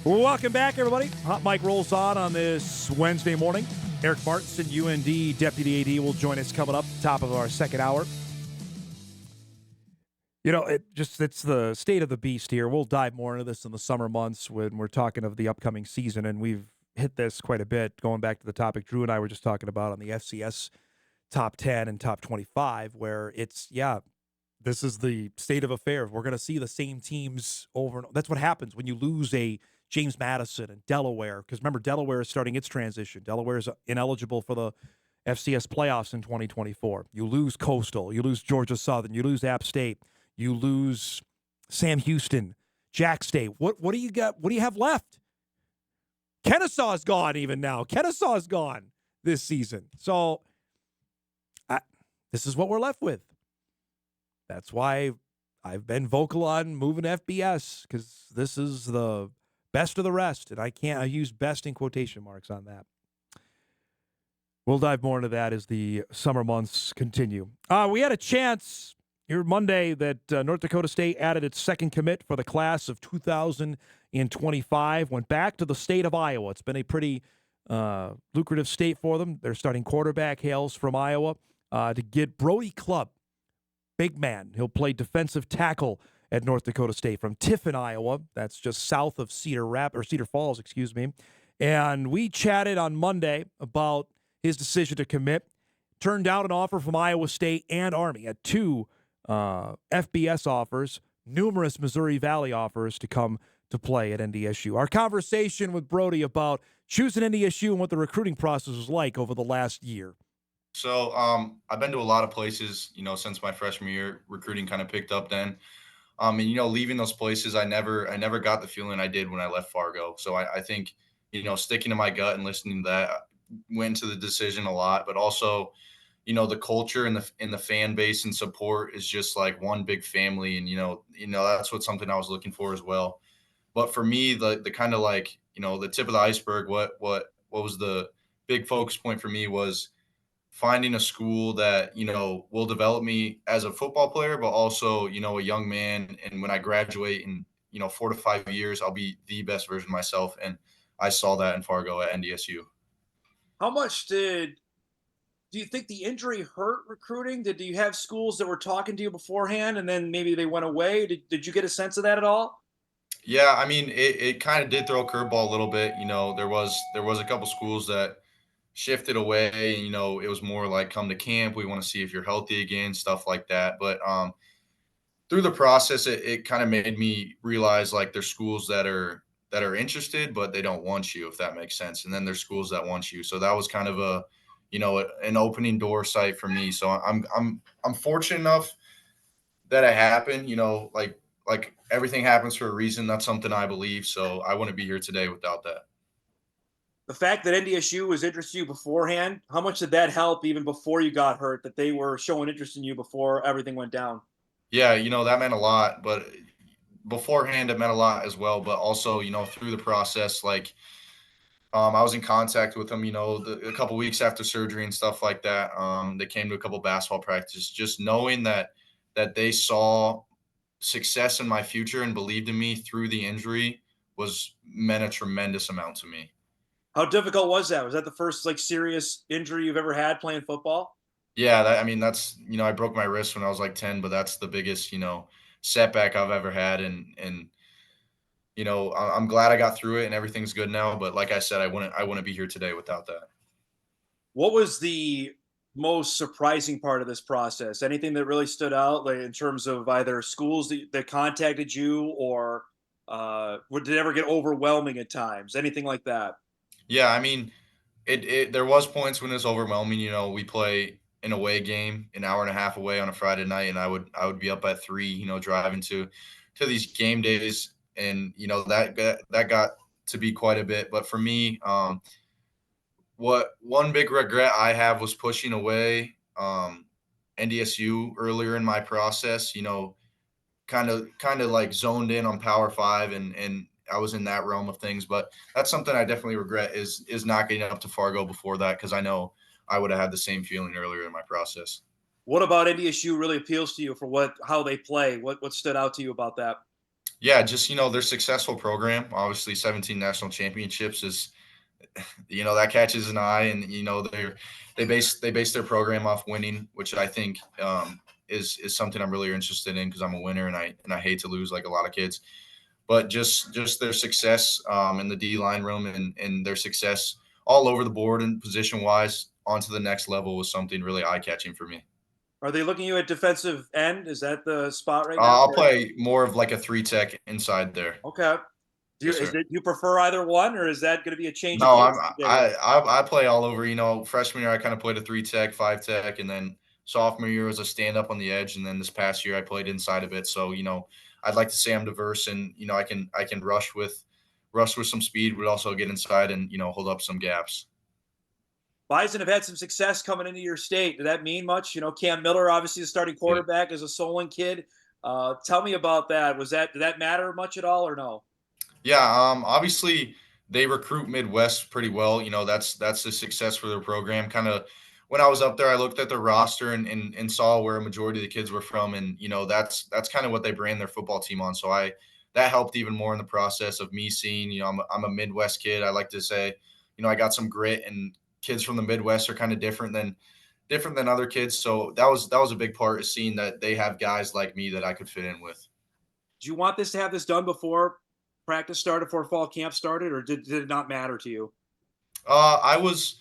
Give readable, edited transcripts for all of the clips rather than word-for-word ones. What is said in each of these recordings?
Welcome back, everybody. Hot Mic rolls on this Wednesday morning. Eric Martinson, UND Deputy AD, will join us coming up top of our second hour. You know, it's the state of the beast here. We'll dive more into this in the summer months when we're talking of the upcoming season, and we've hit this quite a bit, going back to the topic Drew and I were just talking about on the FCS top 10 and top 25, where this is the state of affairs. We're going to see the same teams over and over. That's what happens when you lose a James Madison and Delaware, because remember, Delaware is starting its transition. Delaware is ineligible for the FCS playoffs in 2024. You lose Coastal, you lose Georgia Southern, you lose App State, you lose Sam Houston, Jack State. What do you got? What do you have left? Kennesaw's gone even now. Kennesaw's gone this season. So this is what we're left with. That's why I've been vocal on moving FBS, because this is the best of the rest, and I use best in quotation marks on that. We'll dive more into that as the summer months continue. We had a chance here Monday that North Dakota State added its second commit for the class of 2025, went back to the state of Iowa. It's been a pretty lucrative state for them. They're starting quarterback hails from Iowa to get Brody Clubb, big man. He'll play defensive tackle at North Dakota State from Tiffin, Iowa. That's just south of Cedar Falls, excuse me. And we chatted on Monday about his decision to commit. Turned down an offer from Iowa State and Army. Had two FBS offers, numerous Missouri Valley offers to come to play at NDSU. Our conversation with Brody about choosing NDSU and what the recruiting process was like over the last year. So I've been to a lot of places, since my freshman year. Recruiting kind of picked up then. And leaving those places, I never got the feeling I did when I left Fargo. So I think, sticking to my gut and listening to that went to the decision a lot. But also, the culture and the fan base and support is just like one big family, and that's something I was looking for as well. But for me, the kind of like the tip of the iceberg, what was the big focus point for me was finding a school that, will develop me as a football player, but also, a young man. And when I graduate in, 4 to 5 years, I'll be the best version of myself. And I saw that in Fargo at NDSU. How much do you think the injury hurt recruiting? Did you have schools that were talking to you beforehand and then maybe they went away? Did you get a sense of that at all? Yeah, I mean, it kind of did throw a curveball a little bit. There was a couple schools that shifted away. It was more like, come to camp. We want to see if you're healthy again, stuff like that. But through the process, it kind of made me realize like there's schools that are interested, but they don't want you, if that makes sense. And then there's schools that want you. So that was kind of an opening door site for me. So I'm fortunate enough that it happened. Like everything happens for a reason. That's something I believe. So I wouldn't be here today without that. The fact that NDSU was interested in you beforehand, how much did that help even before you got hurt, that they were showing interest in you before everything went down? Yeah, that meant a lot, but beforehand it meant a lot as well. But also, through the process, like I was in contact with them, a couple weeks after surgery and stuff like that. They came to a couple basketball practices, just knowing that they saw success in my future and believed in me through the injury meant a tremendous amount to me. How difficult was that? Was that the first serious injury you've ever had playing football? Yeah, that's, I broke my wrist when I was like 10, but that's the biggest, setback I've ever had. And I'm glad I got through it and everything's good now. But like I said, I wouldn't be here today without that. What was the most surprising part of this process? Anything that really stood out, like in terms of either schools that contacted you, or did it ever get overwhelming at times? Anything like that? Yeah, I mean, there was points when it was overwhelming. We play an away game an hour and a half away on a Friday night, and I would be up at 3, driving to these game days, and that got to be quite a bit. But for me, what one big regret I have was pushing away NDSU earlier in my process. Kind of like zoned in on Power 5, and I was in that realm of things. But that's something I definitely regret is not getting up to Fargo before that, because I know I would have had the same feeling earlier in my process. What about NDSU really appeals to you for how they play? What stood out to you about that? Yeah, just their successful program. Obviously, 17 national championships is that catches an eye, and they base their program off winning, which I think is something I'm really interested in because I'm a winner, and I hate to lose like a lot of kids. But just their success in the D line room, and their success all over the board and position wise onto the next level was something really eye catching for me. Are they looking you at defensive end? Is that the spot right now? I'll play more of like a three tech inside there. Okay. Yes, sir. Do you prefer either one, or is that going to be a change of No, pace today? I play all over. Freshman year I kind of played a three tech, five tech, and then sophomore year was a stand up on the edge, and then this past year I played inside of it. So I'd like to say I'm diverse, and I can rush with some speed, but also get inside and hold up some gaps. Bison have had some success coming into your state. Did that mean much? Cam Miller, obviously the starting Yeah. quarterback, as a Solon kid. Tell me about that. Did that matter much at all, or no? Yeah, obviously they recruit Midwest pretty well. That's the success for their program. Kind of when I was up there, I looked at the roster and saw where a majority of the kids were from, and that's kind of what they brand their football team on. So that helped even more in the process of me seeing. I'm a Midwest kid. I like to say, I got some grit, and kids from the Midwest are kind of different than other kids. So that was a big part of seeing that they have guys like me that I could fit in with. Do you want this to have this done before practice started, before fall camp started, or did it not matter to you? I was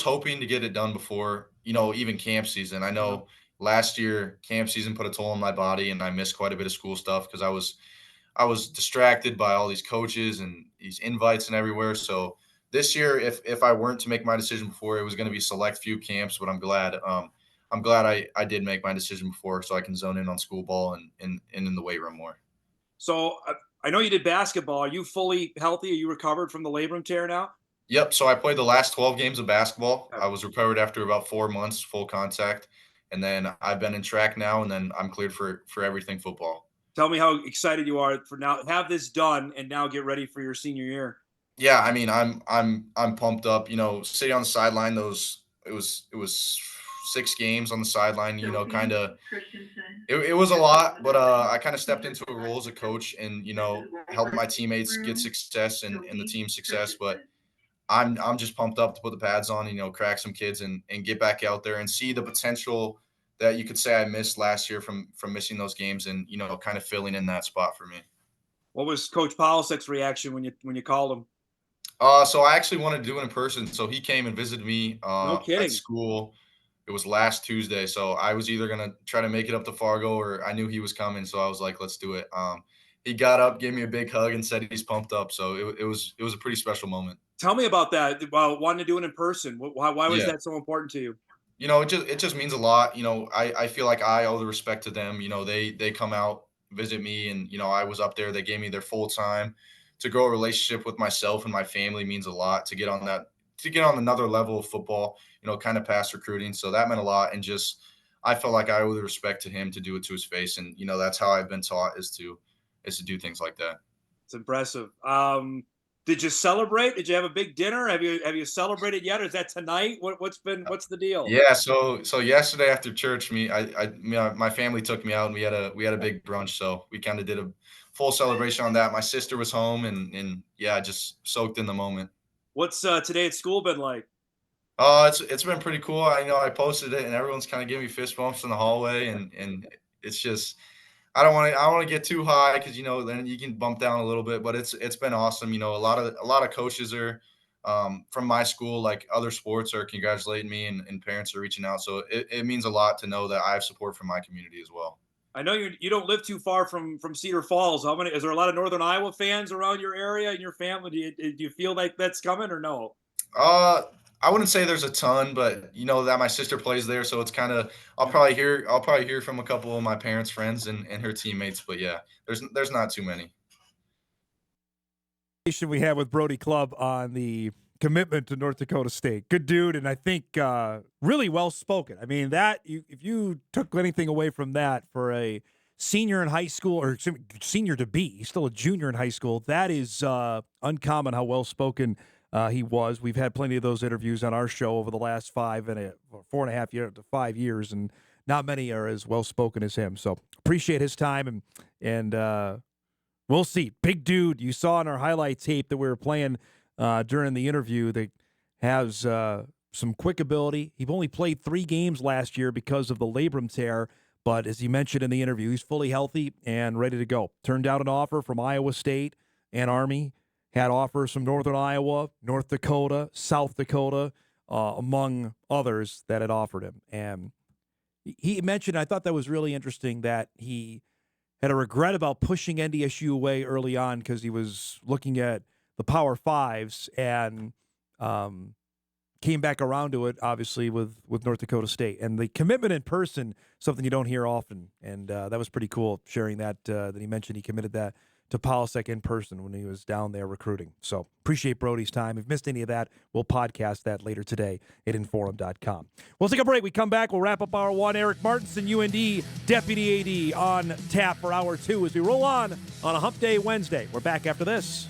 hoping to get it done before, even camp season. I Uh, know last year camp season put a toll on my body, and I missed quite a bit of school stuff because I was distracted by all these coaches and these invites and everywhere. So this year, if I weren't to make my decision before, it was going to be select few camps. But I'm glad I did make my decision before, so I can zone in on school ball and in the weight room more. So I know you did basketball. Are you fully healthy? Are you recovered from the labrum tear now? Yep. So I played the last 12 games of basketball. Okay. I was recovered after about 4 months, full contact, and then I've been in track now, and then I'm cleared for everything football. Tell me how excited you are for now. Have this done and now get ready for your senior year. Yeah, I mean, I'm pumped up. Sitting on the sideline, it was 6 games on the sideline. Kind of it was a lot, but I kind of stepped into a role as a coach and helped my teammates get success and the team success. But I'm just pumped up to put the pads on, crack some kids and get back out there and see the potential that you could say I missed last year from missing those games and kind of filling in that spot for me. What was Coach Polisek's reaction when you called him? So I actually wanted to do it in person. So he came and visited me No at kidding. school. It was last Tuesday. So I was either gonna try to make it up to Fargo or I knew he was coming. So I was like, let's do it. He got up, gave me a big hug, and said he's pumped up. So it was a pretty special moment. Tell me about that. About wanting to do it in person. Why was Yeah. that so important to you? It just means a lot. I feel like I owe the respect to them. They come out, visit me, and I was up there. They gave me their full time. To grow a relationship with myself and my family means a lot. To get on another level of football, kind of past recruiting. So that meant a lot. And just I felt like I owe the respect to him to do it to his face. And that's how I've been taught is to do things like that. It's impressive. Did you celebrate? Did you have a big dinner? Have you celebrated yet, or is that tonight? What's the deal? Yeah, so yesterday after church, my family took me out and we had a big brunch. So we kind of did a full celebration on that. My sister was home and yeah, just soaked in the moment. What's today at school been like? It's been pretty cool. I posted it and everyone's kind of giving me fist bumps in the hallway and it's just I don't want to get too high because then you can bump down a little bit. But it's been awesome. A lot of coaches are from my school, like other sports, are congratulating me and parents are reaching out. So it means a lot to know that I have support from my community as well. I know you don't live too far from Cedar Falls. How many? Is there a lot of Northern Iowa fans around your area and your family? Do you feel like that's coming or no? Uh, I wouldn't say there's a ton, but that my sister plays there, so it's kind of I'll probably hear from a couple of my parents' friends and her teammates. But yeah, there's not too many. We had with Brody Clubb on the commitment to North Dakota State. Good dude, and I think really well spoken. I mean, if you took anything away from that for a senior in high school or senior to be, he's still a junior in high school, that is uncommon how well spoken he was. We've had plenty of those interviews on our show over the last 4.5 to 5 years, and not many are as well spoken as him. So appreciate his time and We'll see. Big dude. You saw in our highlight tape that we were playing during the interview that has some quick ability. He only played 3 games last year because of the labrum tear, but as he mentioned in the interview, he's fully healthy and ready to go. Turned down an offer from Iowa State and Army. Had offers from Northern Iowa, North Dakota, South Dakota, among others that had offered him. And he mentioned, I thought that was really interesting, that he had a regret about pushing NDSU away early on because he was looking at the Power Fives and came back around to it, obviously, with North Dakota State. And the commitment in person, something you don't hear often. And that was pretty cool, sharing that he mentioned he committed that to Polisek in person when he was down there recruiting. So appreciate Brody's time. If you missed any of that, we'll podcast that later today at Inforum.com. We'll take a break. We come back. We'll wrap up Hour 1. Eric Martinson, UND Deputy AD, on tap for Hour 2 as we roll on a Hump Day Wednesday. We're back after this.